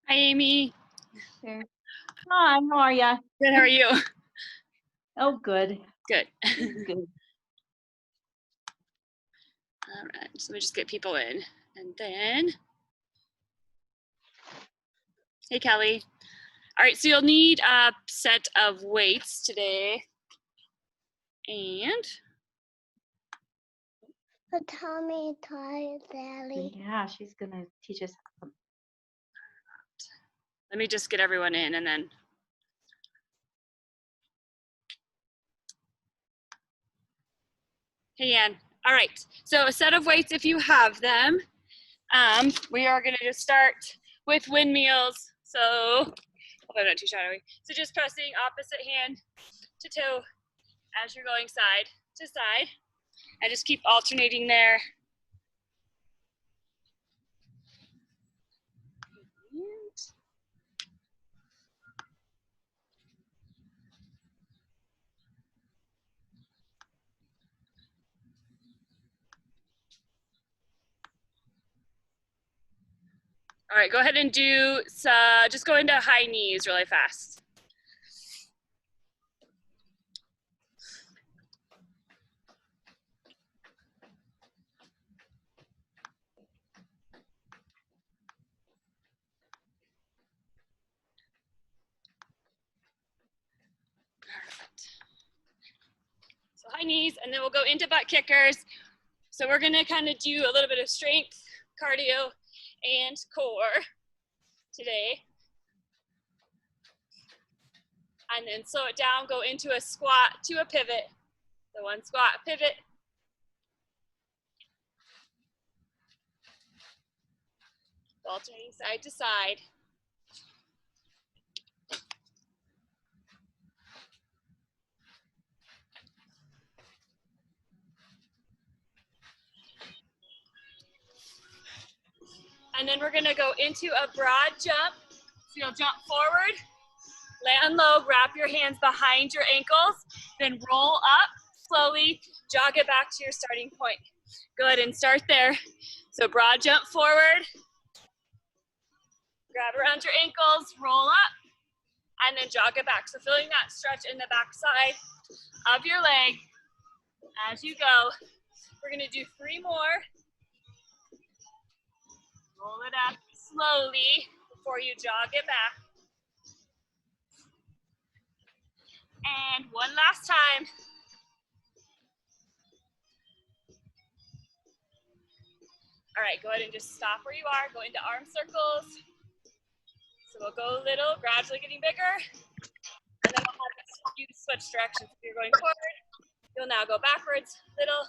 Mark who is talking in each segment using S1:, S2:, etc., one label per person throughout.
S1: Hi, Amy.
S2: There. Hi, how are ya?
S1: Good, how are you?
S2: Oh, good.
S1: Good.
S2: Good.
S1: All right, so let me just get people in. And then, hey, Kelly. All right, so you'll need a set of weights today. And
S3: Tell me, Daddy.
S2: Yeah, she's gonna teach us.
S1: let me just get everyone in and then. Hey, Ann. All right, so a set of weights if you have them. We are gonna just start with windmills. So, oh, not too shadowy. So just pressing opposite hand to toe as you're going side to side. And just keep alternating there. All right, go ahead and do, just go into high knees really fast. So high knees, and then we'll go into butt kickers. So we're gonna kind of do a little bit of strength, cardio, and core today. And then slow it down, go into a squat to a pivot. So one squat, pivot. Alternating side to side. And then we're gonna go into a broad jump. So you'll jump forward, land low, wrap your hands behind your ankles, then roll up, slowly jog it back to your starting point. Go ahead and start there. So broad jump forward, grab around your ankles, roll up, and then jog it back. So feeling that stretch in the back side of your leg as you go. We're gonna do 3 more. Roll it up slowly before you jog it back. And one last time. All right, go ahead and just stop where you are. Go into arm circles. So we'll go a little, gradually getting bigger. And then we'll have you switch directions. If you're going forward, you'll now go backwards, little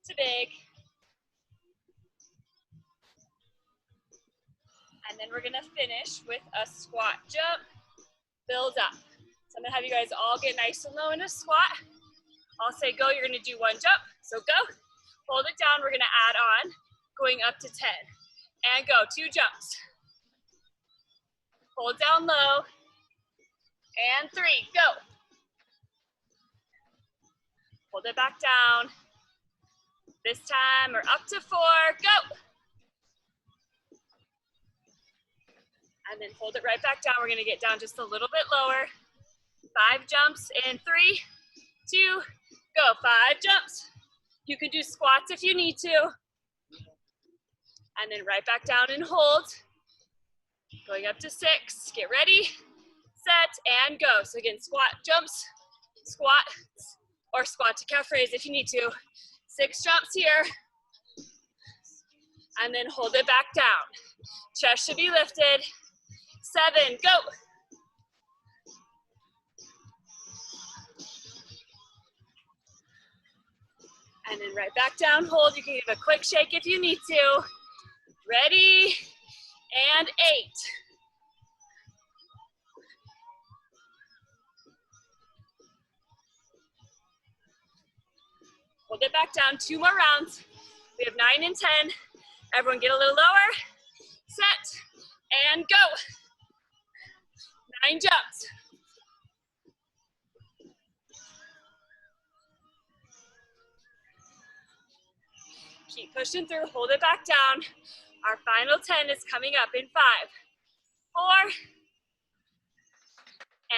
S1: to big. And then we're gonna finish with a squat jump, build up. So I'm gonna have you guys all get nice and low in a squat. I'll say go, you're gonna do 1 jump. So go, hold it down, we're gonna add on, going up to 10. And go, 2 jumps. Hold down low, and 3, go. Hold it back down. This time, we're up to 4, go. And then hold it right back down. We're gonna get down just a little bit lower. 5 jumps in 3, 2, go. 5 jumps. You can do squats if you need to. And then right back down and hold. Going up to 6, get ready, set, and go. So again, squat jumps, squat, or squat to calf raise if you need to. 6 jumps here. And then hold it back down. Chest should be lifted. 7, go. And then right back down, hold. You can give a quick shake if you need to. Ready, and 8. Hold it back down, 2 more rounds. We have 9 and 10. Everyone get a little lower, set, and go. 9 jumps. Keep pushing through, hold it back down. Our final 10 is coming up in 5, 4,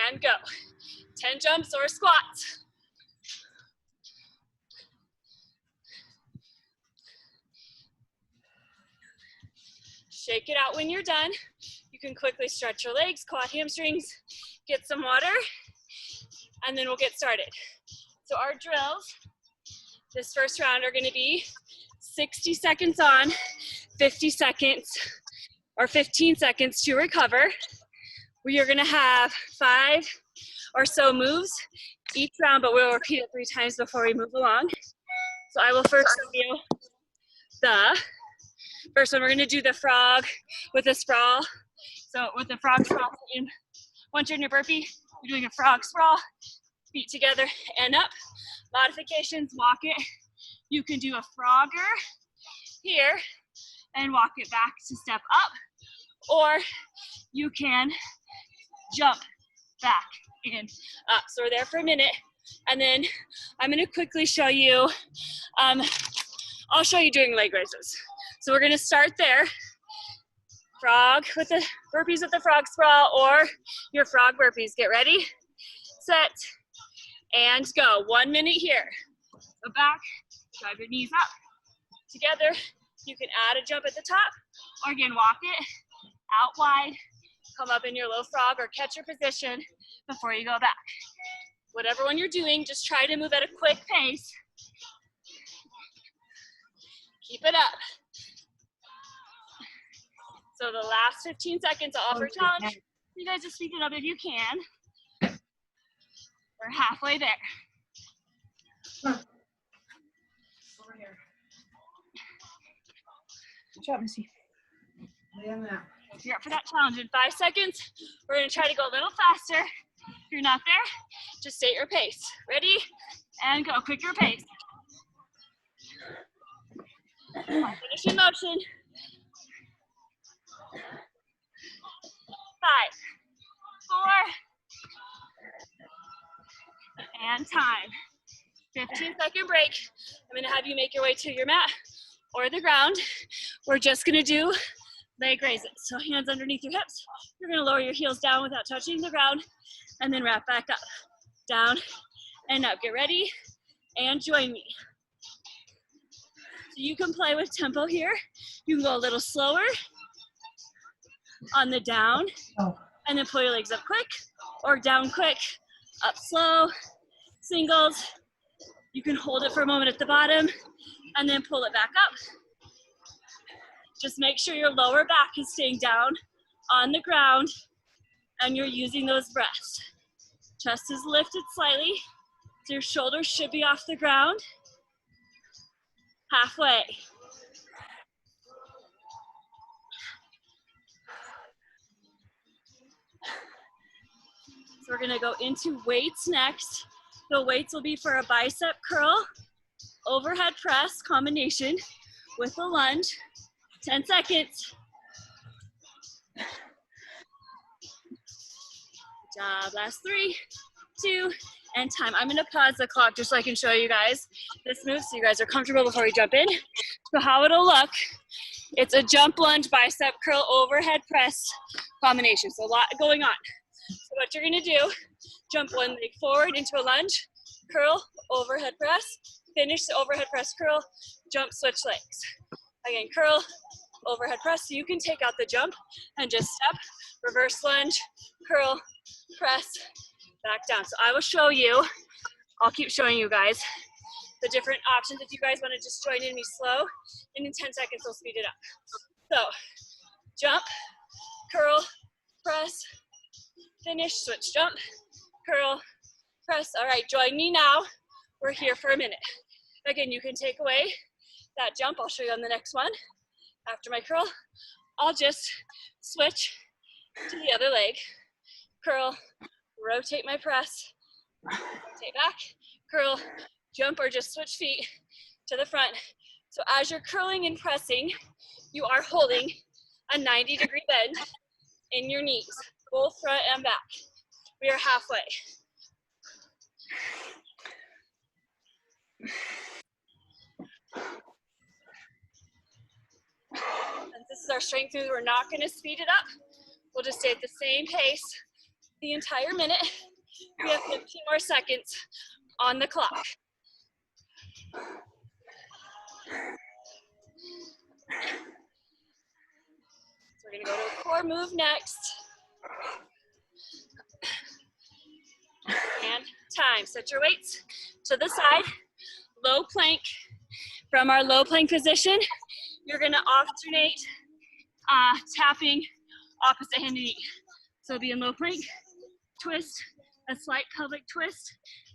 S1: and go. 10 jumps or squats. Shake it out when you're done. You can quickly stretch your legs, quad hamstrings, get some water, and then we'll get started. So our drills, this first round are gonna be 60 seconds on, 50 seconds, or 15 seconds to recover. We are gonna have 5 or so moves each round, but we'll repeat it 3 times before we move along. So I will first show you the first one. We're gonna do the frog with a sprawl. So with the frog sprawl, once you're in your burpee, you're doing a frog sprawl, feet together and up. Modifications, walk it. You can do a frogger here and walk it back to step up, or you can jump back and up. So we're there for a minute, and then I'm gonna quickly show you, I'll show you doing leg raises. So we're gonna start there. Frog with the burpees with the frog sprawl, or your frog burpees. Get ready, set, and go. 1 minute here. Go back, drive your knees up. Together, you can add a jump at the top, or again, walk it out wide, come up in your low frog, or catch your position before you go back. Whatever one you're doing, just try to move at a quick pace. Keep it up. So the last 15 seconds, I'll offer a challenge. You guys just speak it up if you can. We're halfway there.
S4: Over here. Good job, Missy. Lay on that.
S1: If you're up for that challenge in 5 seconds, we're gonna try to go a little faster. If you're not there, just state your pace. Ready? And go, quicker pace. Finish in motion. 5, 4, and time. 15-second break. I'm gonna have you make your way to your mat or the ground. We're just gonna do leg raises. So hands underneath your hips. You're gonna lower your heels down without touching the ground, and then wrap back up, down and up. Get ready and join me. So you can play with tempo here. You can go a little slower on the down, and then pull your legs up quick, or down quick, up slow, singles. You can hold it for a moment at the bottom, and then pull it back up. Just make sure your lower back is staying down on the ground, and you're using those breaths. Chest is lifted slightly, so your shoulders should be off the ground. Halfway. So we're gonna go into weights next. The weights will be for a bicep curl, overhead press combination with a lunge. 10 seconds. Good job, last 3, 2, and time. I'm gonna pause the clock just so I can show you guys this move so you guys are comfortable before we jump in. So how it'll look, it's a jump lunge, bicep curl, overhead press combination. So a lot going on. So what you're gonna do, jump one leg forward into a lunge, curl, overhead press, finish the overhead press, curl, jump, switch legs. Again, curl, overhead press. So you can take out the jump and just step, reverse lunge, curl, press, back down. So I will show you, I'll keep showing you guys the different options if you guys want to just join in me slow, and in 10 seconds we'll speed it up. So jump, curl, press, finish, switch, jump, curl, press. All right, join me now. We're here for a minute. Again, you can take away that jump. I'll show you on the next one. After my curl, I'll just switch to the other leg. Curl, rotate my press, rotate back, curl, jump, or just switch feet to the front. So as you're curling and pressing, you are holding a 90-degree bend in your knees, both front and back. We are halfway. And this is our strength move. We're not going to speed it up. We'll just stay at the same pace the entire minute. We have 15 more seconds on the clock. So we're gonna go to a core move next. And time. Set your weights to the side. Low plank. From our low plank position, you're gonna alternate tapping opposite hand and knee. So be in low plank, twist, a slight pelvic twist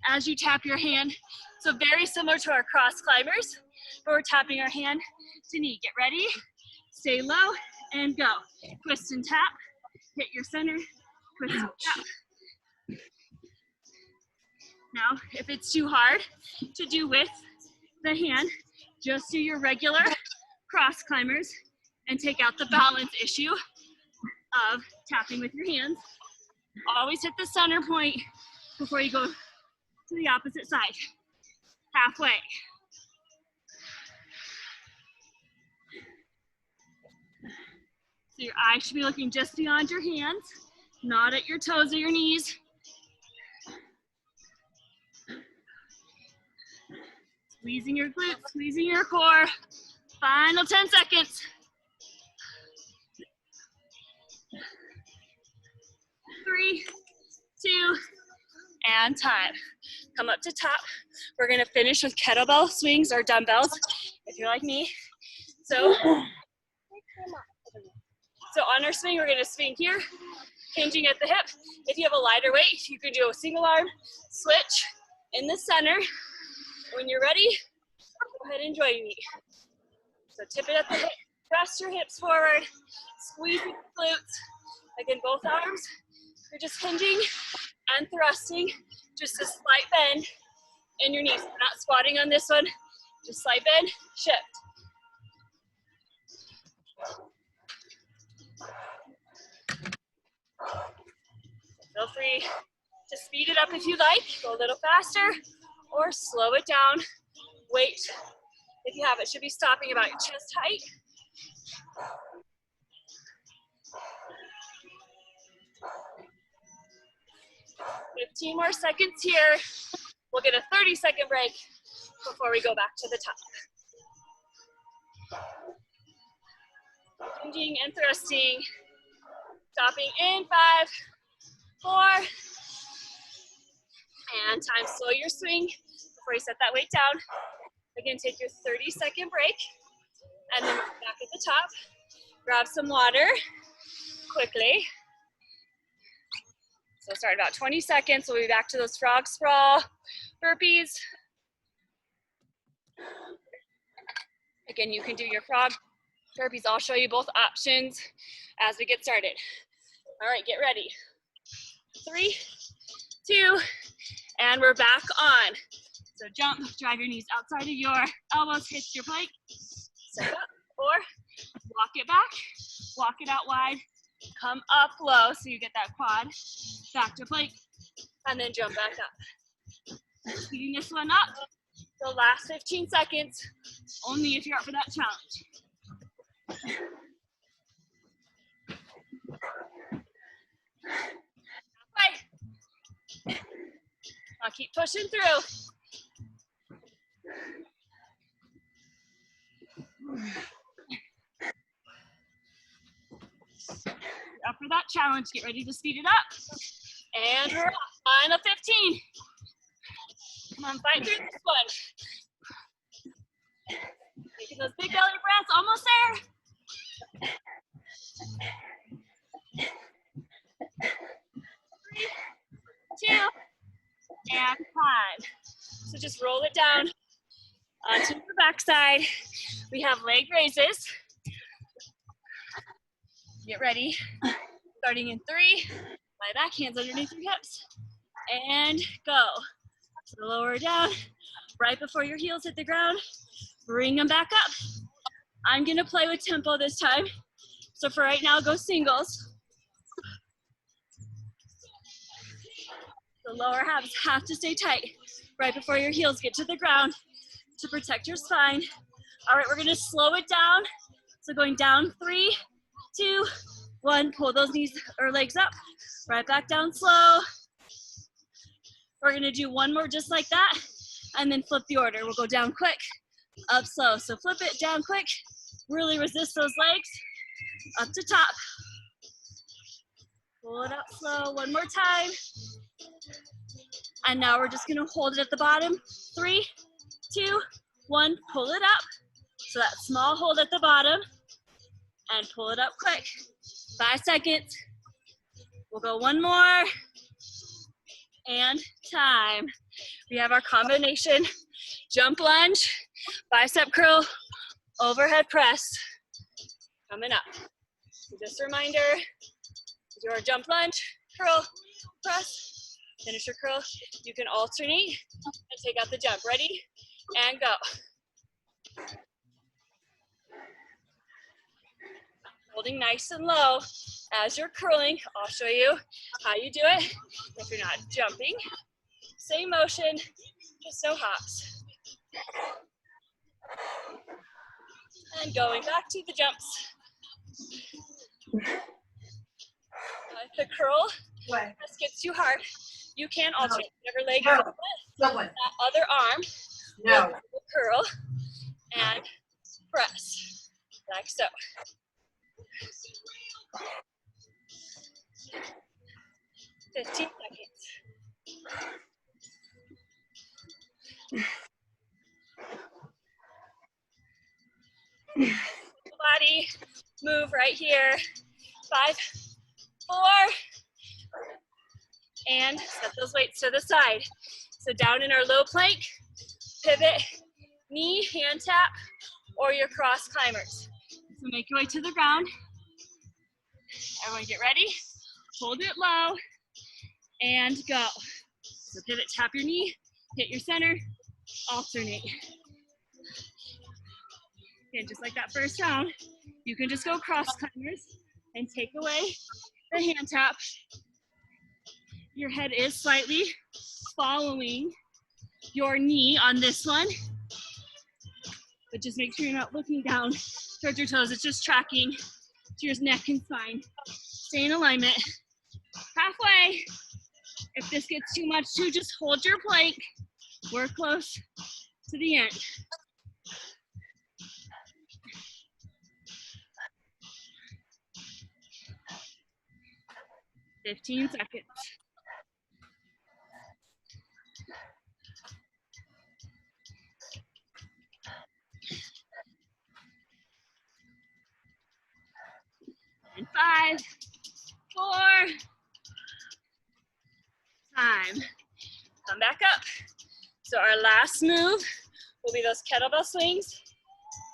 S1: as you tap your hand. So very similar to our cross climbers, but we're tapping our hand to knee. Get ready, stay low, and go. Twist and tap, hit your center, twist and tap. Now, if it's too hard to do with the hand, just do your regular cross climbers and take out the balance issue of tapping with your hands. Always hit the center point before you go to the opposite side. Halfway. So your eyes should be looking just beyond your hands, not at your toes or your knees. Squeezing your glutes, squeezing your core. Final 10 seconds. 3, 2, and time. Come up to top. We're gonna finish with kettlebell swings or dumbbells, if you're like me. So on our swing, we're gonna swing here, hinging at the hip. If you have a lighter weight, you can do a single arm switch in the center. When you're ready, go ahead and join me. So tip it at the hip, thrust your hips forward, squeeze your glutes. Again, both arms. You're just hinging and thrusting, just a slight bend in your knees. We're not squatting on this one, just slight bend, shift. Feel free to speed it up if you like, go a little faster, or slow it down. Wait, if you have it, should be stopping about your chest height. $15 more seconds here. We'll get a 30-second break before we go back to the top. Hinging and thrusting. Stopping in 5, 4, and time. Slow your swing before you set that weight down. Again, take your 30-second break, and then we're back at the top. Grab some water quickly. So start about 20 seconds. We'll be back to those frog sprawl burpees. Again, you can do your frog burpees. I'll show you both options as we get started. All right, get ready. 3, 2, and we're back on. So jump, drive your knees outside of your elbows, hit your plank. Step up, or walk it back, walk it out wide, come up low so you get that quad, back to plank, and then jump back up. Speeding this one up, the last 15 seconds, only if you're up for that challenge. Halfway. I'll keep pushing through. Up for that challenge, get ready to speed it up. And we're off. Final 15. Come on, fight through this one. Taking those big belly breaths, almost there. 3, 2, and 5. So just roll it down onto the backside. We have leg raises. Get ready. Starting in 3, lie back, hands underneath your hips, and go. So lower down, right before your heels hit the ground. Bring them back up. I'm gonna play with tempo this time. So for right now, go singles. The lower halves have to stay tight right before your heels get to the ground to protect your spine. All right, we're gonna slow it down. So going down, 3, 2, 1, pull those knees or legs up, right back down slow. We're gonna do one more just like that, and then flip the order. We'll go down quick, up slow. So flip it, down quick, really resist those legs, up to top. Pull it up slow, one more time. And now we're just gonna hold it at the bottom. 3, 2, 1, pull it up. So that small hold at the bottom, and pull it up quick. 5 seconds. We'll go one more, and time. We have our combination jump lunge, bicep curl, overhead press coming up. So just a reminder, do our jump lunge, curl, press, finish your curl. You can alternate and take out the jump. Ready, and go. Holding nice and low as you're curling. I'll show you how you do it if you're not jumping. Same motion, just no hops. And going back to the jumps. If the curl just gets too hard, you can alternate whatever leg is on that other arm.
S4: No.
S1: Curl and press, like so. 15 seconds. Body, move right here. 5, 4, and set those weights to the side. So down in our low plank, pivot, knee, hand tap, or your cross climbers. So make your way to the ground. Everyone get ready. Hold it low, and go. So pivot, tap your knee, hit your center, alternate. Again, just like that first round, you can just go cross climbers and take away the hand tap. Your head is slightly following your knee on this one, but just make sure you're not looking down towards your toes. It's just tracking to your neck and spine. Stay in alignment. Halfway. If this gets too much too, just hold your plank. We're close to the end. "15 seconds. And 5, 4, time. Come back up. So our last move will be those kettlebell swings.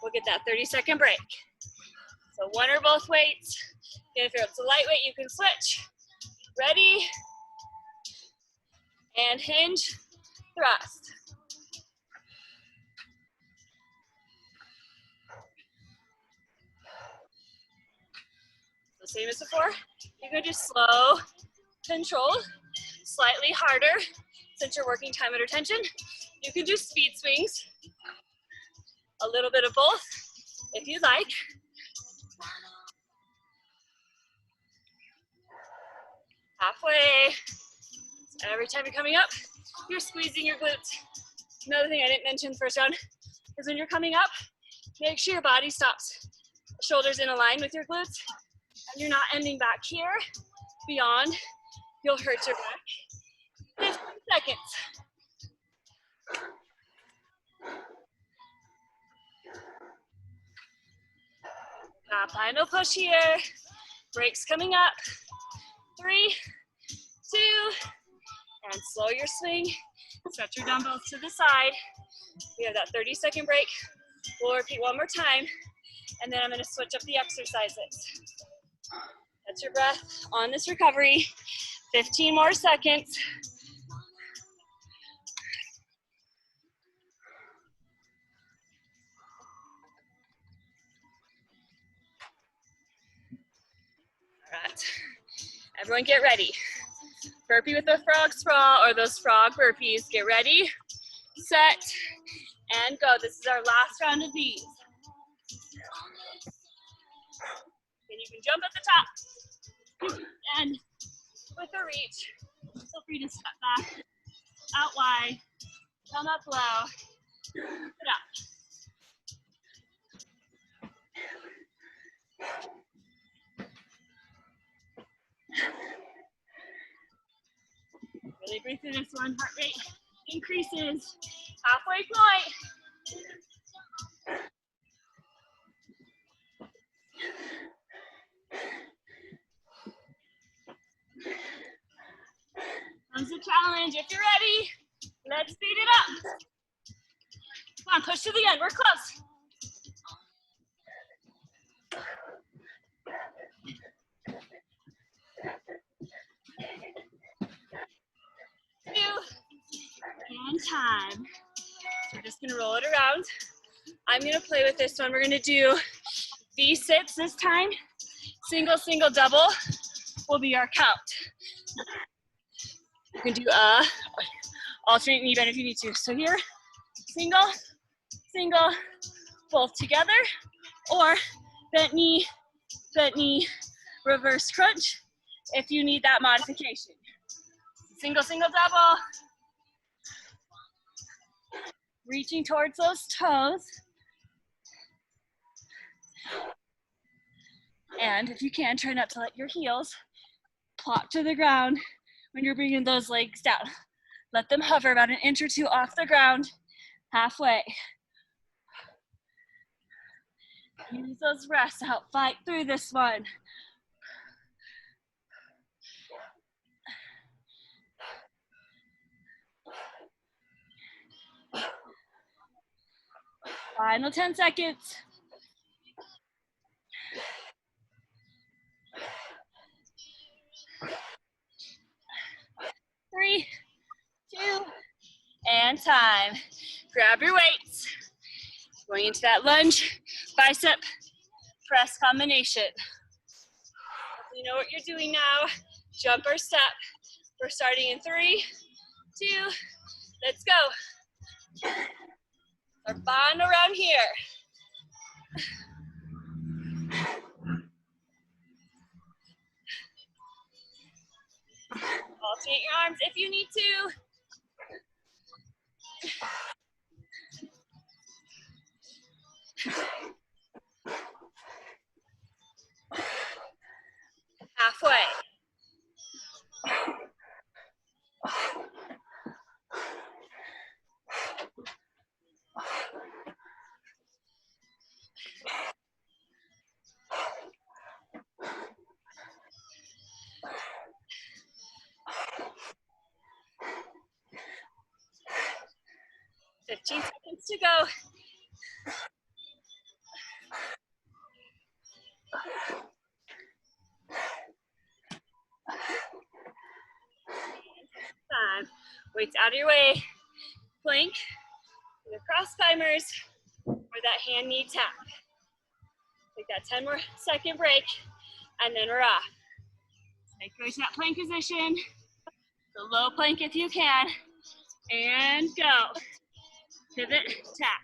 S1: We'll get that 30-second break. So one or both weights. And if it's a lightweight, you can switch. Ready, and hinge, thrust. So same as before, you can do slow, controlled, slightly harder since you're working time under tension. You can do speed swings, a little bit of both if you like. Halfway. So every time you're coming up, you're squeezing your glutes. Another thing I didn't mention the first round is when you're coming up, make sure your body stops. Shoulders in a line with your glutes, and you're not ending back here. Beyond, you'll hurt your back. 15 seconds. Final push here. Brakes coming up. 3, 2, and slow your swing. Stretch your dumbbells to the side. We have that 30-second break. We'll repeat one more time, and then I'm gonna switch up the exercises. Catch your breath on this recovery. 15 more seconds. All right, everyone get ready. Burpee with a frog sprawl or those frog burpees. Get ready, set, and go. This is our last round of these. Can you You can jump at the top. And with a reach, feel free to step back, out wide, come up low, sit up. Really breathe through this one. Heart rate increases. Halfway point. Comes the challenge. If you're ready, let's speed it up. Come on, push to the end. We're close. Two, and time. So we're just gonna roll it around. I'm gonna play with this one. We're gonna do V-sits this time. Single, single, double will be our count. You can do alternate knee bend if you need to. So here, single, single, both together, or bent knee, reverse crunch if you need that modification. Single, single, double. Reaching towards those toes. And if you can, try not to let your heels plop to the ground when you're bringing those legs down. Let them hover about an inch or two off the ground, halfway. Use those breaths to help fight through this one. Final 10 seconds. 3, 2, and time. Grab your weights. Going into that lunge, bicep press combination. You know what you're doing now. Jump or step. We're starting in 3, 2, let's go. Our bond around here. Alternate your arms if you need to. Halfway. Fifteen seconds to go. Time. Weights out of your way. Plank. The cross climbers or that hand knee tap. Take that 10 more second break and then we're off. Make your way to that plank position. The low plank if you can. And go. Pivot, tap.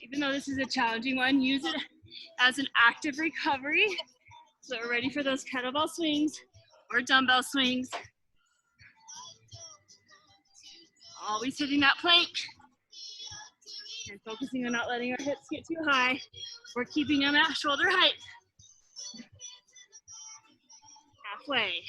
S1: Even though this is a challenging one, use it as an active recovery. So we're ready for those kettlebell swings or dumbbell swings. Always hitting that plank and focusing on not letting our hips get too high. We're keeping them at shoulder height. Halfway.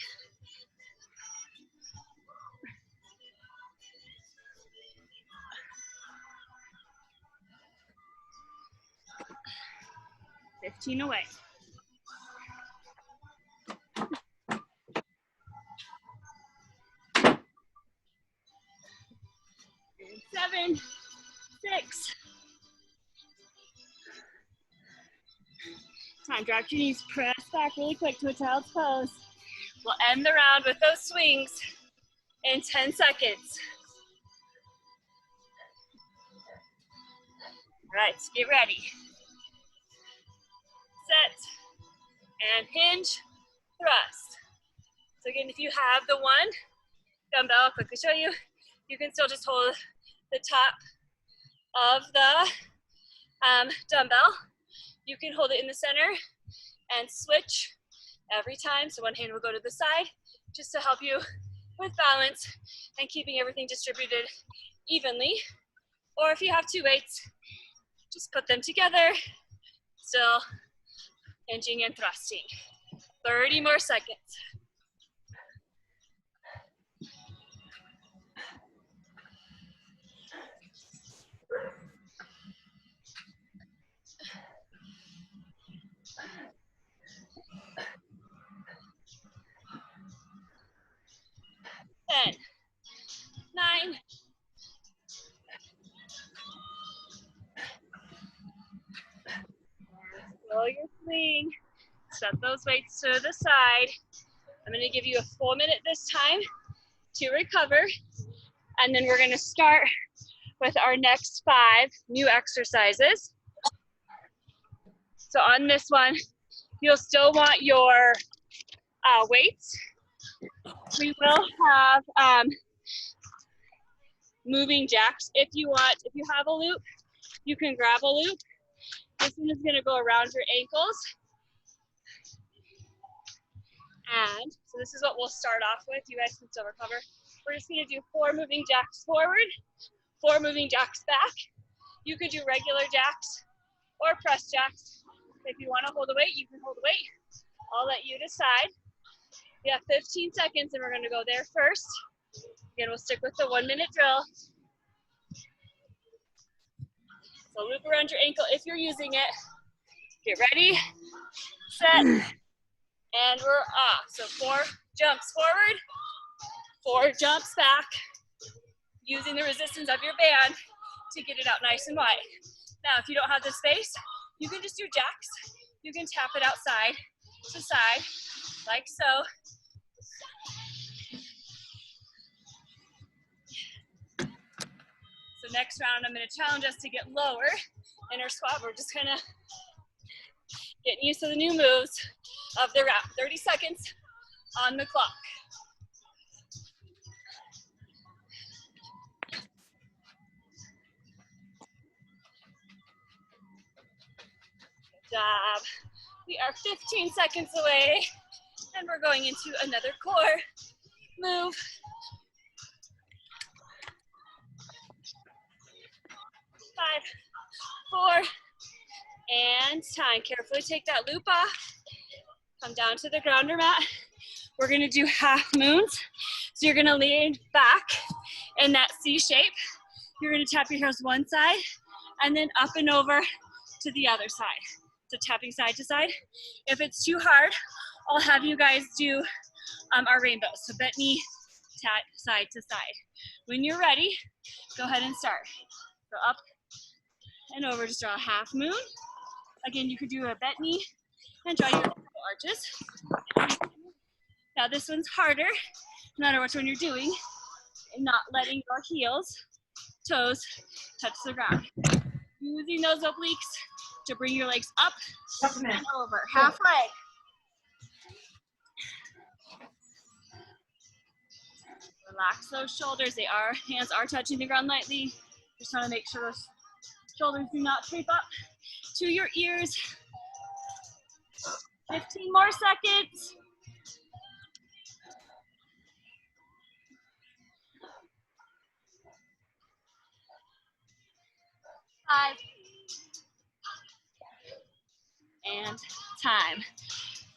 S1: $15 away. And 7, 6. Time, drop your knees, press back really quick to a child's pose. We'll end the round with those swings in 10 seconds. All right, get ready. Set, and hinge, thrust. So again, if you have the one dumbbell, I'll quickly show you. You can still just hold the top of the dumbbell. You can hold it in the center and switch every time. So one hand will go to the side just to help you with balance and keeping everything distributed evenly. Or if you have two weights, just put them together, still hinging and thrusting. 30 more seconds. Ten, 9, slow your swing. Set those weights to the side. I'm gonna give you a full minute this time to recover. And then we're gonna start with our next 5 new exercises. So on this one, you'll still want your weights. We will have moving jacks if you want. If you have a loop, you can grab a loop. This one is gonna go around your ankles. And so this is what we'll start off with. You guys can still recover. We're just gonna do 4 moving jacks forward, 4 moving jacks back. You could do regular jacks or press jacks. If you wanna hold a weight, you can hold a weight. I'll let you decide. We have 15 seconds and we're gonna go there first. Again, we'll stick with the 1 minute drill. So loop around your ankle if you're using it. Get ready, set, and we're off. So 4 jumps forward, 4 jumps back, using the resistance of your band to get it out nice and wide. Now, if you don't have the space, you can just do jacks. You can tap it outside to side, like so. So next round, I'm gonna challenge us to get lower in our squat. We're just kind of getting used to the new moves of the round. 30 seconds on the clock. Good job. We are 15 seconds away, and we're going into another core move. 5, 4, and time. Carefully take that loop off. Come down to the grounder mat. We're gonna do half moons. So you're gonna lean back in that C shape. You're gonna tap your heels one side and then up and over to the other side. So tapping side to side. If it's too hard, I'll have you guys do our rainbow. So bent knee, tap side to side. When you're ready, go ahead and start. Go up and over, just draw a half moon. Again, you could do a bent knee and draw your arches. Now this one's harder, no matter which one you're doing, and not letting your heels, toes touch the ground. Using those obliques to bring your legs up and over, half leg. Relax those shoulders. Hands are touching the ground lightly. Just want to make sure those shoulders do not creep up to your ears. 15 more seconds. 5, and time.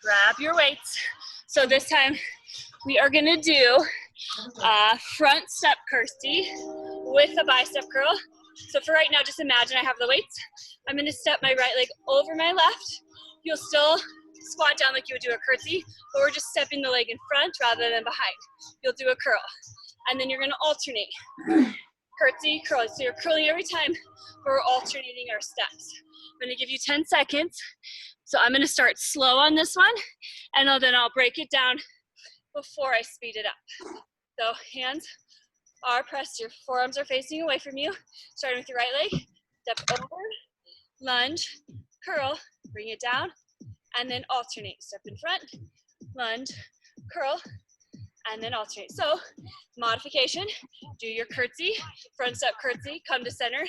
S1: Grab your weights. So this time we are gonna do a front step Kirsty with a bicep curl. So for right now, just imagine I have the weights. I'm gonna step my right leg over my left. You'll still squat down like you would do a curtsy, but we're just stepping the leg in front rather than behind. You'll do a curl. And then you're gonna alternate. Curtsy, curl. So you're curling every time, but we're alternating our steps. I'm gonna give you 10 seconds. So I'm gonna start slow on this one, and then I'll break it down before I speed it up. So hands are pressed, your forearms are facing away from you. Starting with your right leg, step over, lunge, curl, bring it down, and then alternate. Step in front, lunge, curl, and then alternate. So modification, do your curtsy, front step curtsy, come to center,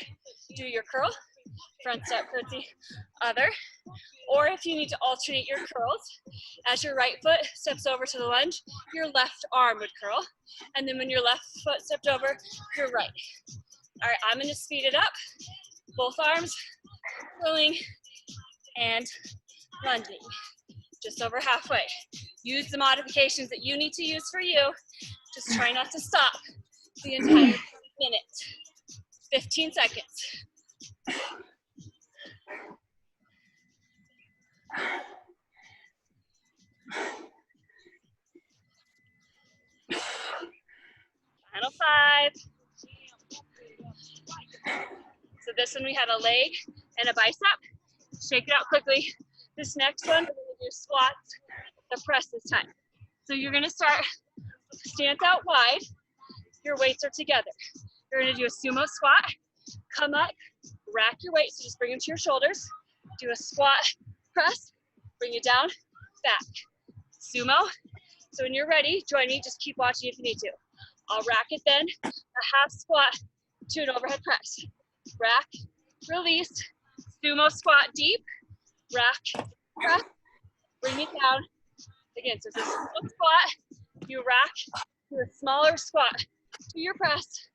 S1: do your curl, front step curtsy, other. Or if you need to alternate your curls, as your right foot steps over to the lunge, your left arm would curl. And then when your left foot stepped over, your right. All right, I'm gonna speed it up. Both arms curling and lunging, just over halfway. Use the modifications that you need to use for you. Just try not to stop the entire minute. 15 seconds. Final 5. So this one we had a leg and a bicep. Shake it out quickly. This next one, we're gonna do squats, the press this time. So you're gonna start stance out wide. Your weights are together. You're gonna do a sumo squat, come up, rack your weights, so just bring them to your shoulders. Do a squat press, bring it down, back. Sumo. So when you're ready, join me, just keep watching if you need to. I'll rack it then, a half squat to an overhead press. Rack, release, sumo squat deep, rack, press, bring it down. Again, so it's a sumo squat, you rack, do a smaller squat to your press,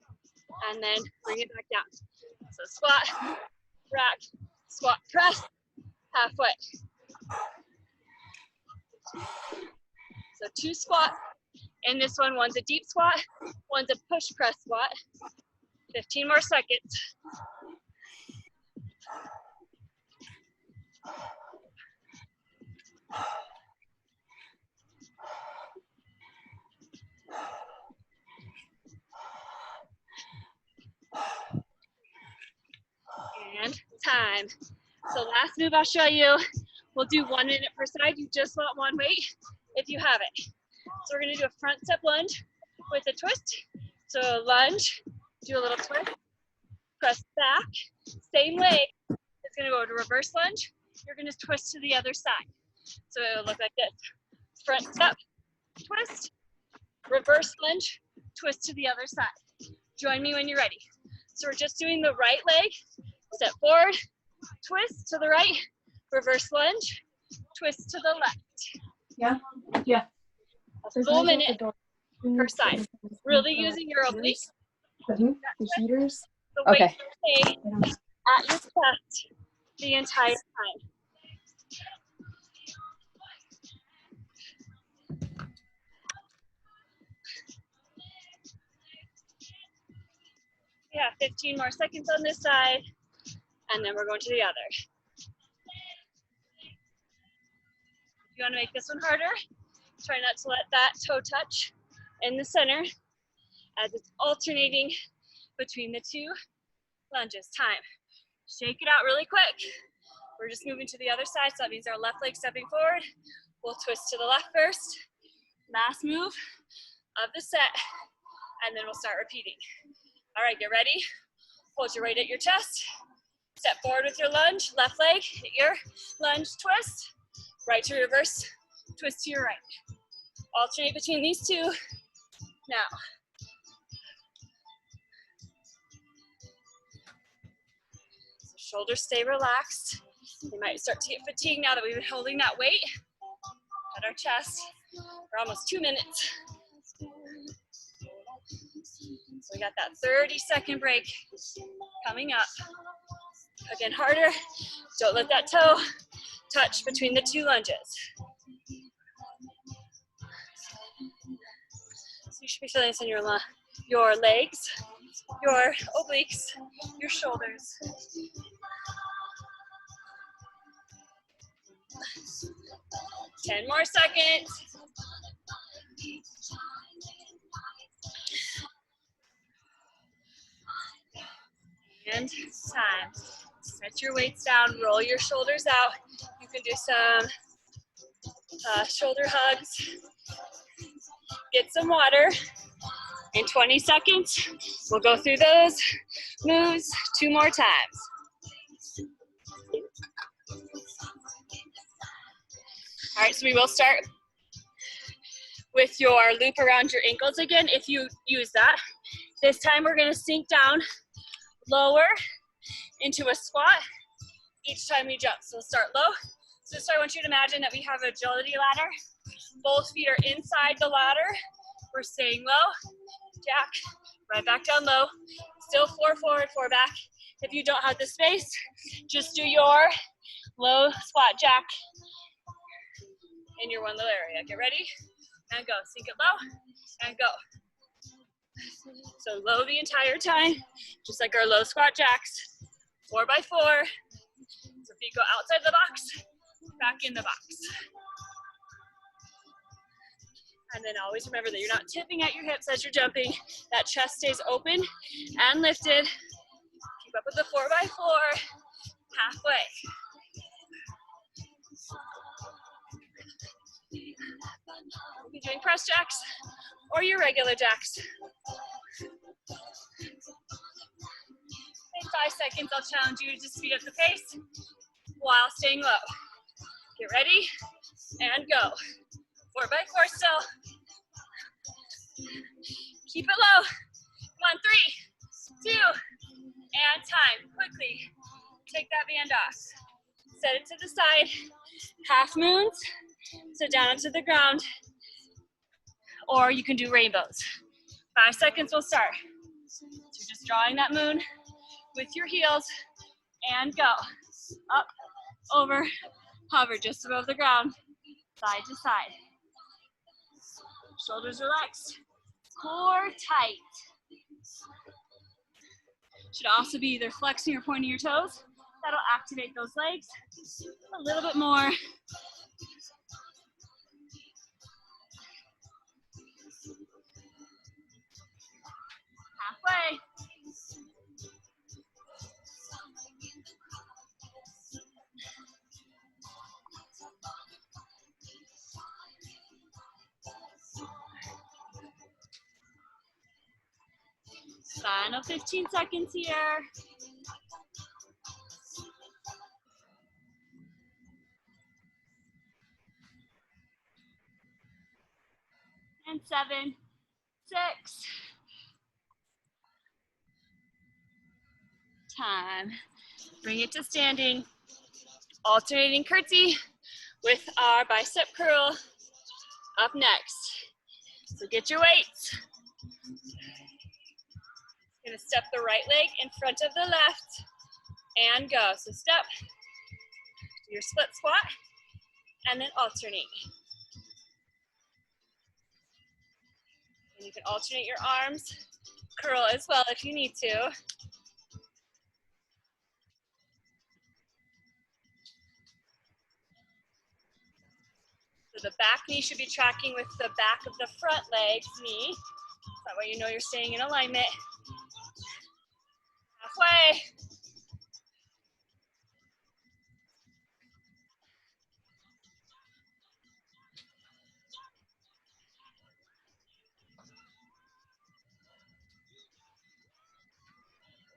S1: and then bring it back down. So squat, rack, squat, press, halfway. So 2 squats. In this one, one's a deep squat, one's a push press squat. 15 more seconds. And time. So last move I'll show you. We'll do 1 minute per side. You just want one weight if you have it. So we're gonna do a front step lunge with a twist. So lunge, do a little twist, press back, same leg. It's gonna go to reverse lunge. You're gonna twist to the other side. So it'll look like this. Front step, twist, reverse lunge, twist to the other side. Join me when you're ready. So we're just doing the right leg, step forward, twist to the right, reverse lunge, twist to the left.
S4: Yeah, yeah.
S1: Full minute per side. Really using your obliques.
S4: The heaters?
S1: The weight
S4: Okay.
S1: stay at your chest the entire time. Yeah, 15 more seconds on this side, and then we're going to the other. If you want to make this one harder, try not to let that toe touch in the center as it's alternating between the 2 lunges. Time. Shake it out really quick. We're just moving to the other side, so that means our left leg stepping forward. We'll twist to the left first. Last move of the set, and then we'll start repeating. All right, get ready. Hold your weight at your chest. Step forward with your lunge, left leg, hit your lunge, twist. Right to reverse, twist to your right. Alternate between these 2 now. So shoulders stay relaxed. They might start to get fatigued now that we've been holding that weight at our chest for almost 2 minutes. So we got that 30-second break coming up. Again, harder. Don't let that toe touch between the 2 lunges. So you should be feeling this in your legs, your obliques, your shoulders. 10 more seconds. And time. Set your weights down, roll your shoulders out. You can do some shoulder hugs. Get some water. In 20 seconds, we'll go through those moves 2 more times. All right, so we will start with your loop around your ankles again if you use that. This time we're gonna sink down, lower into a squat each time you jump. So start low. So I want you to imagine that we have an agility ladder. Both feet are inside the ladder. We're staying low, jack, right back down low. Still 4 forward, 4 back. If you don't have the space, just do your low squat jack in your one little area. Get ready and go. Sink it low and go. So low the entire time, just like our low squat jacks. 4 by 4. So feet go outside the box, back in the box. And then always remember that you're not tipping at your hips as you're jumping. That chest stays open and lifted. Keep up with the 4 by 4, halfway. We'll be doing press jacks or your regular jacks. In 5 seconds, I'll challenge you to just speed up the pace while staying low. Get ready and go. 4 by 4 still. Keep it low. Come on, 3, 2, and time. Quickly take that band off. Set it to the side. Half moons, so down onto the ground. Or you can do rainbows. 5 seconds will start. So you're just drawing that moon with your heels and go. Up, over, hover just above the ground, side to side. Shoulders relaxed, core tight. Should also be either flexing or pointing your toes. That'll activate those legs a little bit more. Halfway. Final 15 seconds here. And 7, 6. Time. Bring it to standing. Alternating curtsy with our bicep curl up next. So get your weights. Gonna step the right leg in front of the left and go. So step, do your split squat, and then alternate. And you can alternate your arms, curl as well if you need to. So the back knee should be tracking with the back of the front leg's knee. That way you know you're staying in alignment. Halfway.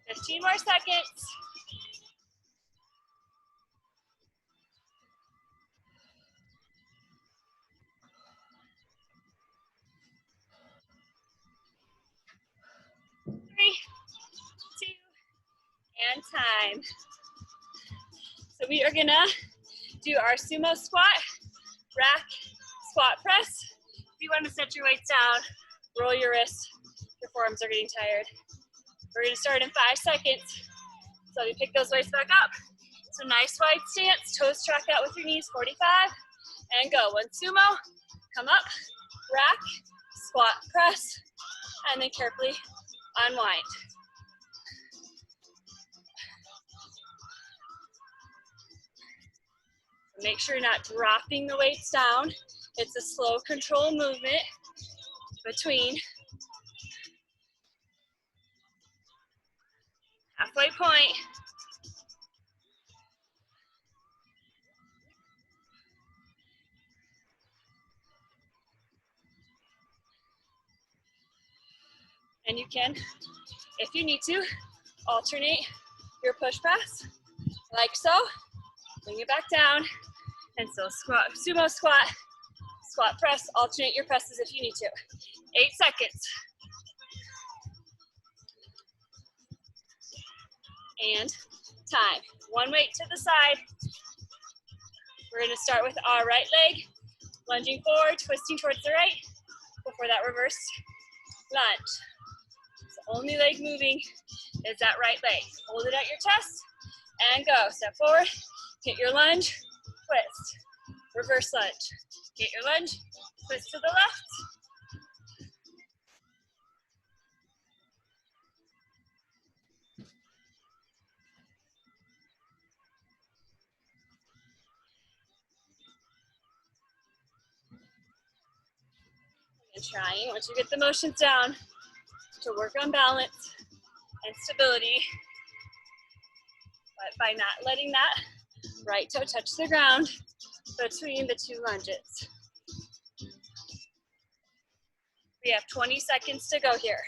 S1: Fifteen more seconds. Three, 2, and time. So we are gonna do our sumo squat, rack, squat press. If you want to set your weights down, roll your wrists, your forearms are getting tired. We're gonna start in 5 seconds. So you pick those weights back up. So nice wide stance, toes track out with your knees, 45, and go. One sumo, come up, rack, squat, press, and then carefully unwind. Make sure you're not dropping the weights down. It's a slow control movement between halfway point. And you can, if you need to, alternate your push press, like so. Bring it back down, and so squat, sumo squat, Squat press, alternate your presses if you need to. 8 seconds. And time. One weight to the side. We're gonna start with our right leg, lunging forward, twisting towards the right, before that reverse lunge. The only leg moving is that right leg. Hold it at your chest, and go. Step forward, hit your lunge, twist, reverse lunge. Get your lunge, twist to the left. And trying, once you get the motions down, to work on balance and stability, but by not letting that right toe touch the ground between the two lunges. We have 20 seconds to go here.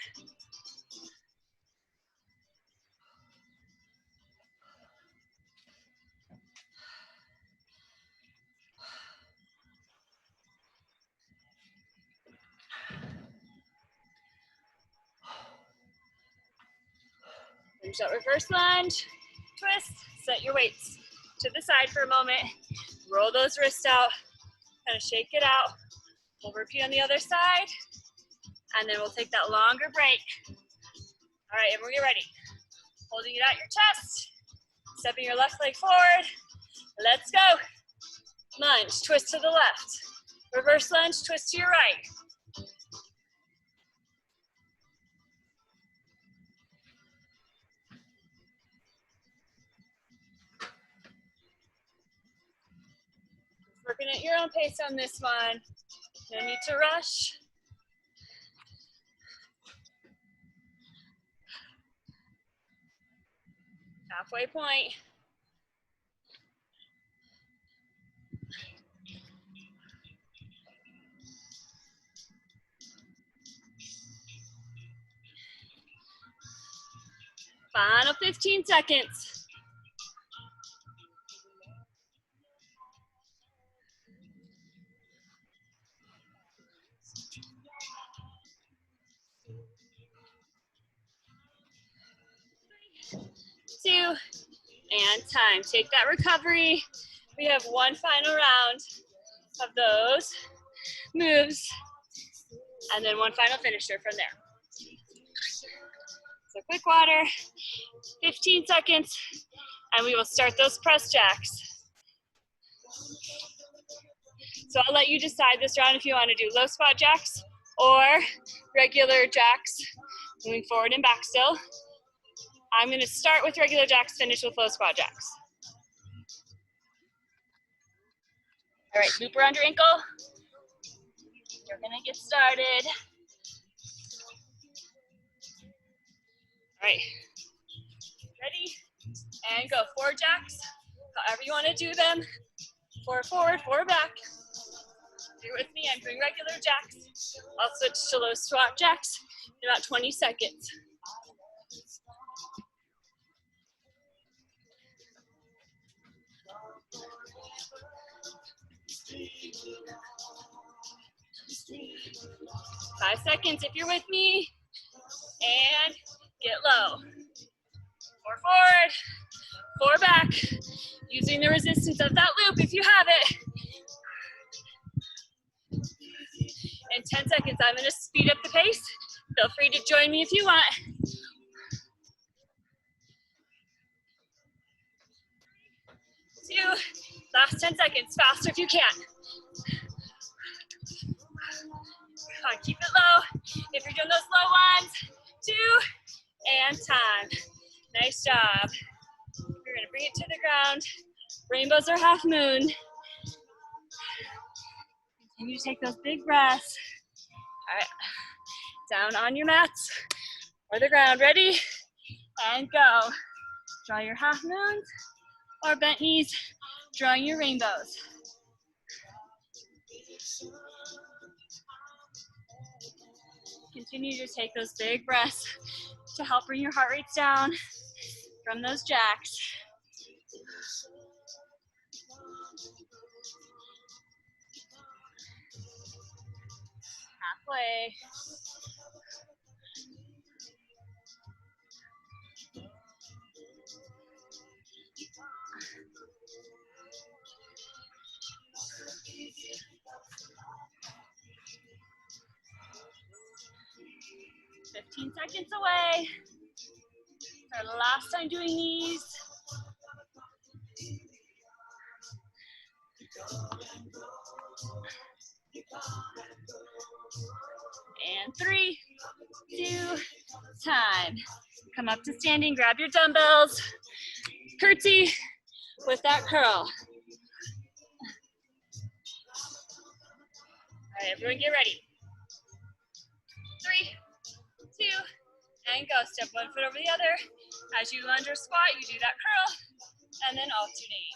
S1: Finish that reverse lunge, twist, set your weights to the side for a moment, roll those wrists out, kind of shake it out. We'll repeat on the other side, and then we'll take that longer break. All right, everyone get ready. Holding it at your chest, stepping your left leg forward. Let's go. Lunge, twist to the left. Reverse lunge, twist to your right. Working at your own pace on this one. No need to rush. Halfway point. Final 15 seconds. Two, and time. Take that recovery. We have one final round of those moves, and then one final finisher from there. So quick water, 15 seconds, and we will start those press jacks. So I'll let you decide this round if you want to do low squat jacks or regular jacks, moving forward and back still. I'm going to start with regular jacks, finish with low squat jacks. All right, loop around your ankle. You're going to get started. All right, ready? And go. 4 jacks, however you want to do them. 4 forward, 4 back. If you're with me, I'm doing regular jacks. I'll switch to low squat jacks in about 20 seconds. Five seconds if you're with me. And get low. 4 forward, 4 back. Using the resistance of that loop if you have it. In 10 seconds, I'm going to speed up the pace. Feel free to join me if you want. 2, last 10 seconds, faster if you can. Come on, keep it low. If you're doing those low ones, 2, and time. Nice job. We're gonna bring it to the ground. Rainbows are half moon. Continue to take those big breaths. All right, down on your mats or the ground. Ready? And go. Draw your half moons or bent knees, drawing your rainbows. Continue to take those big breaths to help bring your heart rates down from those jacks. Play. "15 seconds away. It's our last time doing these. And 3, 2, time. Come up to standing, grab your dumbbells. Curtsy with that curl. All right, everyone get ready. 3, 2, and go. Step one foot over the other. As you lunge or squat, you do that curl, and then alternate.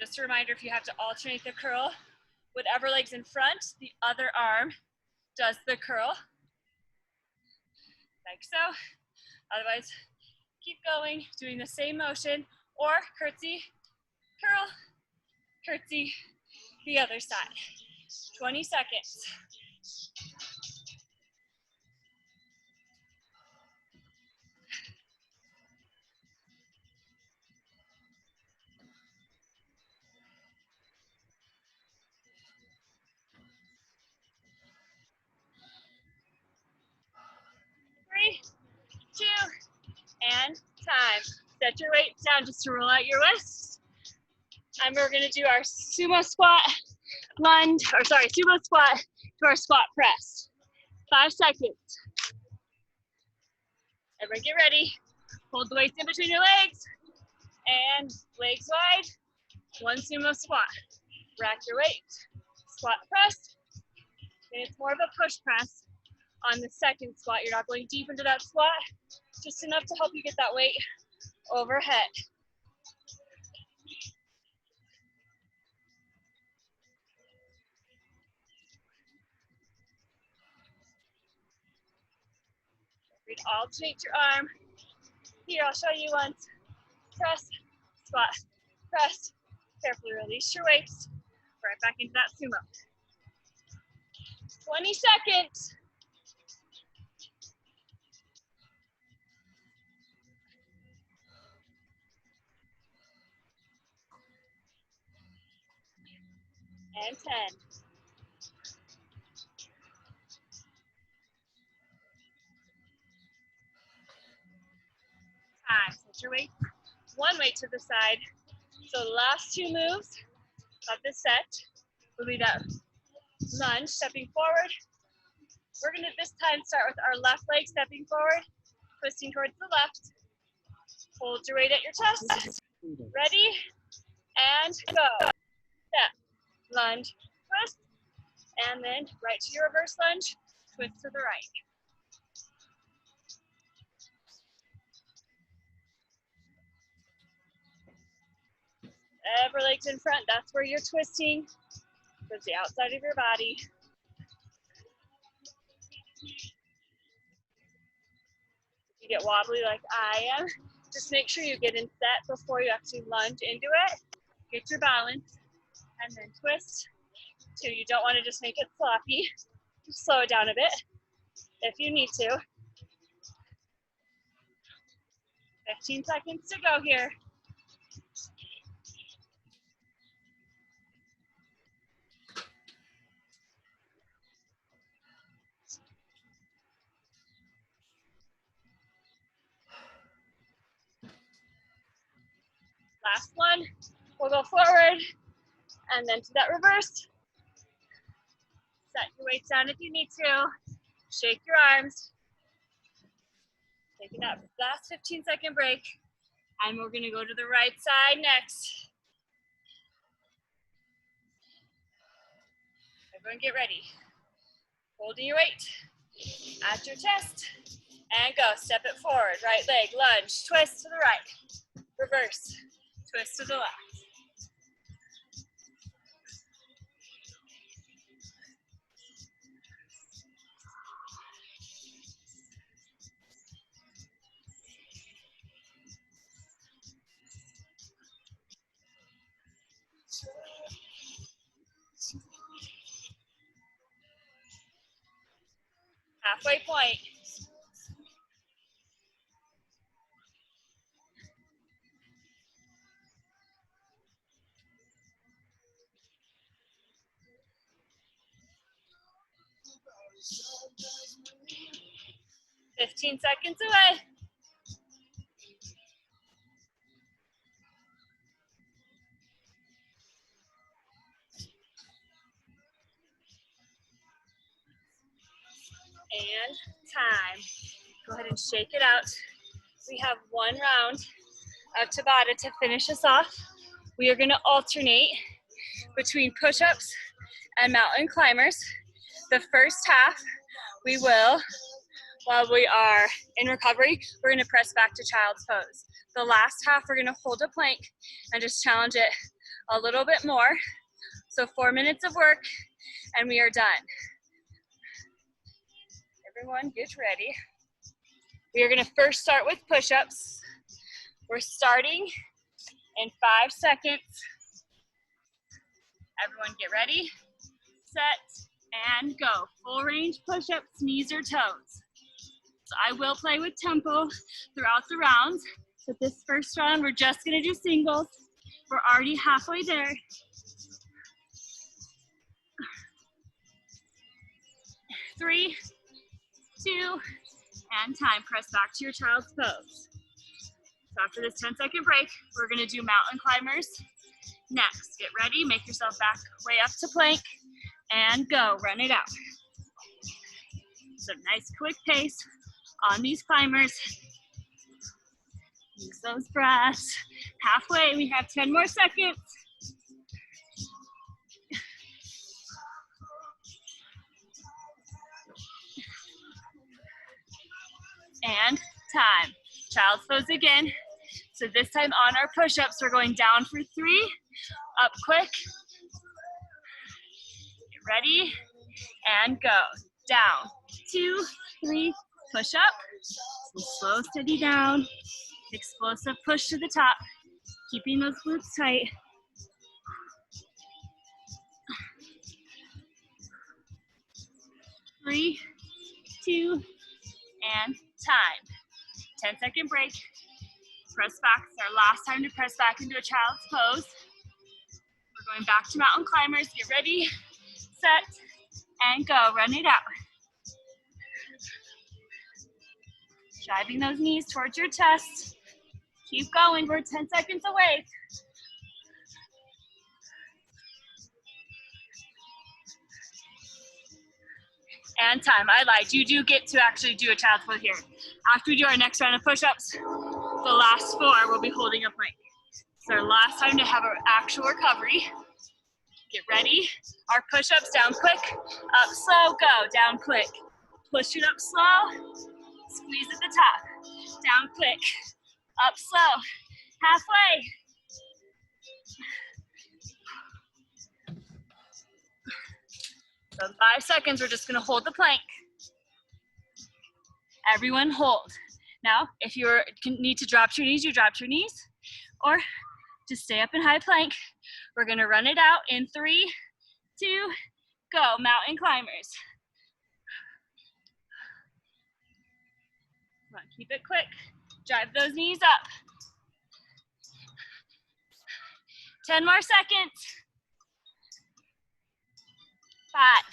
S1: Just a reminder, if you have to alternate the curl, whatever leg's in front, the other arm does the curl, like so. Otherwise, keep going, doing the same motion, or curtsy, curl, curtsy, the other side. 20 seconds. Three, two, and time. Set your weights down just to roll out your wrists. And we're gonna do our sumo squat lunge, or sorry, sumo squat to our squat press. 5 seconds. Everyone get ready. Hold the weights in between your legs and legs wide. 1 sumo squat. Rack your weight, squat press. And it's more of a push press on the second squat. You're not going deep into that squat, just enough to help you get that weight overhead. Read alternate your arm. Here, I'll show you once. Press, squat, press. Carefully release your weights. Right back into that sumo. 20 seconds. And 10. Time. Set your weight. One weight to the side. So the last 2 moves of this set will be that lunge, stepping forward. We're gonna this time start with our left leg stepping forward, twisting towards the left. Hold your weight at your chest. Ready? And go. Step, lunge, twist, and then right to your reverse lunge, twist to the right. Every leg's in front, that's where you're twisting towards the outside of your body. If you get wobbly like I am, just make sure you get in set before you actually lunge into it. Get your balance, and then twist. Two, you don't want to just make it sloppy. Just slow it down a bit if you need to. 15 seconds to go here. Last one. We'll go forward and then to that reverse. Set your weights down if you need to. Shake your arms. Taking that last 15-second break. And we're gonna go to the right side next. Everyone get ready. Holding your weight at your chest. And go, step it forward. Right leg, lunge, twist to the right. Reverse, twist to the left. halfway point. "15 seconds away." And time. Go ahead and shake it out. We have one round of Tabata to finish us off. We are gonna alternate between push-ups and mountain climbers. The first half, we will, while we are in recovery, we're gonna press back to child's pose. The last half, we're gonna hold a plank and just challenge it a little bit more. So 4 minutes of work and we are done. Everyone get ready. We are gonna first start with push-ups. We're starting in 5 seconds. Everyone get ready, set, and go. Full range push-ups, knees or toes. So I will play with tempo throughout the rounds, but this first round, we're just gonna do singles. We're already halfway there. 3, 2, and time. Press back to your child's pose. So after this 10-second break, we're gonna do mountain climbers next. Get ready, make yourself back way up to plank, and go, run it out. So nice quick pace on these climbers. Use those breaths. Halfway, we have 10 more seconds. And time. Child's pose again. So this time on our push-ups, we're going down for 3, up quick. Get ready, and go. Down, 2, 3, push up. Some slow, steady down. Explosive push to the top. Keeping those glutes tight. 3, 2, and time. 10-second break. Press back. It's our last time to press back into a child's pose. We're going back to mountain climbers. Get ready, set, and go. Run it out. Driving those knees towards your chest. Keep going. We're 10 seconds away. And time. I lied. You do get to actually do a child's pose here. After we do our next round of push-ups, the last 4 will be holding a plank. It's our last time to have our actual recovery. Get ready. Our push-ups down quick, up slow, go. Down quick. Push it up slow. Squeeze at the top. Down quick. Up slow. Halfway. So in 5 seconds, we're just gonna hold the plank. Everyone hold. Now, if you need to drop to your knees, you drop to your knees, or just stay up in high plank. We're gonna run it out in 3, 2, go. Mountain climbers. Come on, keep it quick. Drive those knees up. 10 more seconds. 5.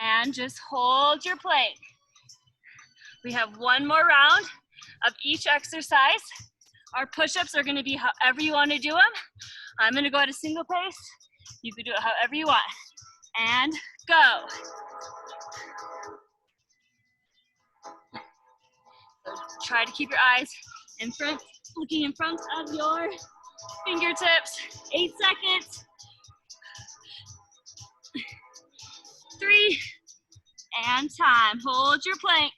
S1: And just hold your plank. We have one more round of each exercise. Our push-ups are gonna be however you wanna do them. I'm gonna go at a single pace. You can do it however you want. And go. So try to keep your eyes in front, looking in front of your fingertips. 8 seconds. 3, and time. Hold your plank.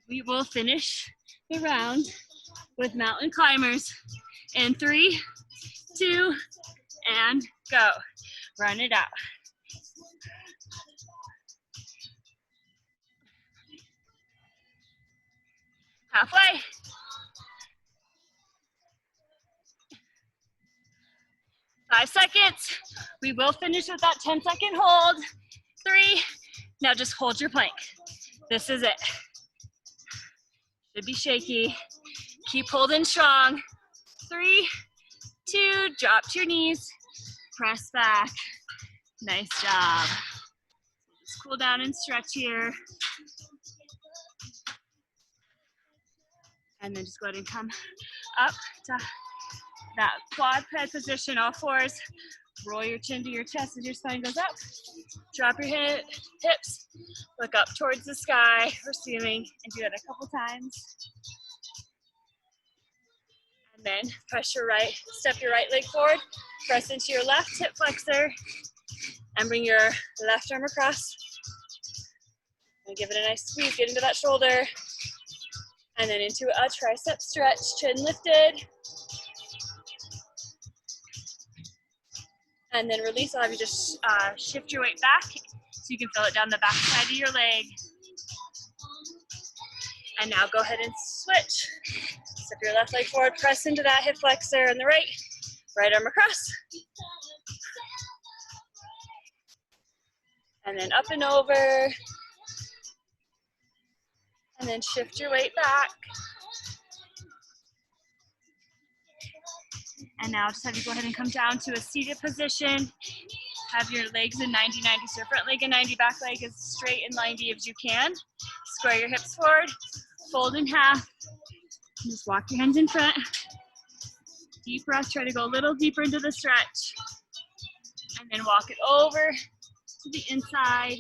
S1: We will finish the round with mountain climbers in 3, 2, and go. Run it out. Halfway. 5 5 seconds. We will finish with that 10-second hold. 3, now just hold your plank. This is it. Should be shaky. Keep holding strong. 3, 2, drop to your knees. Press back. Nice job. Just cool down and stretch here. And then just go ahead and come up to that quad ped position, all fours. Roll your chin to your chest as your spine goes up. Drop your hips. Look up towards the sky or ceiling and do that a couple times. And then press your right, step your right leg forward. Press into your left hip flexor and bring your left arm across. And give it a nice squeeze, get into that shoulder. And then into a tricep stretch, chin lifted. And then release. I'll have you just shift your weight back so you can feel it down the back side of your leg. And now go ahead and switch. Step your left leg forward, press into that hip flexor and the right arm across. And then up and over. And then shift your weight back. And now just have you go ahead and come down to a seated position. Have your legs in 90-90, so front leg and 90, back leg as straight and 90 as you can. Square your hips forward, fold in half. And just walk your hands in front. Deep breath, try to go a little deeper into the stretch. And then walk it over to the inside.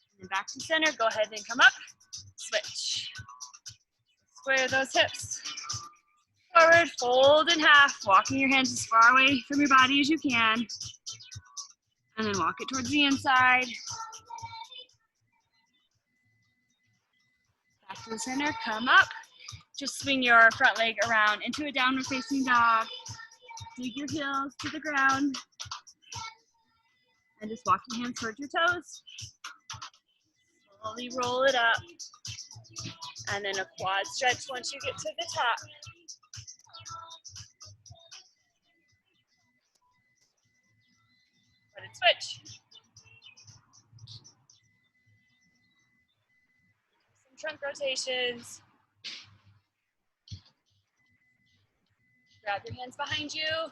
S1: And then back to center, go ahead and come up, switch. Square those hips. Forward, fold in half, walking your hands as far away from your body as you can. And then walk it towards the inside. Back to the center, come up. Just swing your front leg around into a downward facing dog. Dig your heels to the ground. And just walk your hands towards your toes. Slowly roll it up. And then a quad stretch once you get to the top. Let it switch. Some trunk rotations. Grab your hands behind you.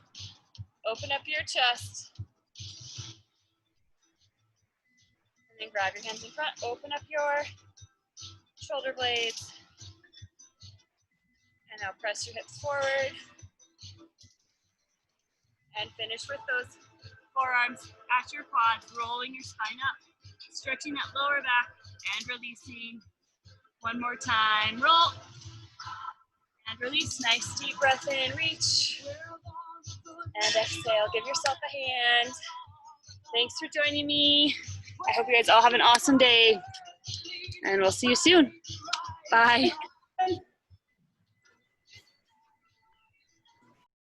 S1: Open up your chest. And then grab your hands in front. Open up your shoulder blades. And now press your hips forward. And finish with those forearms at your quads, rolling your spine up, stretching that lower back and releasing. One more time, roll and release. Nice deep breath in, reach. And exhale, give yourself a hand. Thanks for joining me. I hope you guys all have an awesome day and we'll see you soon. Bye.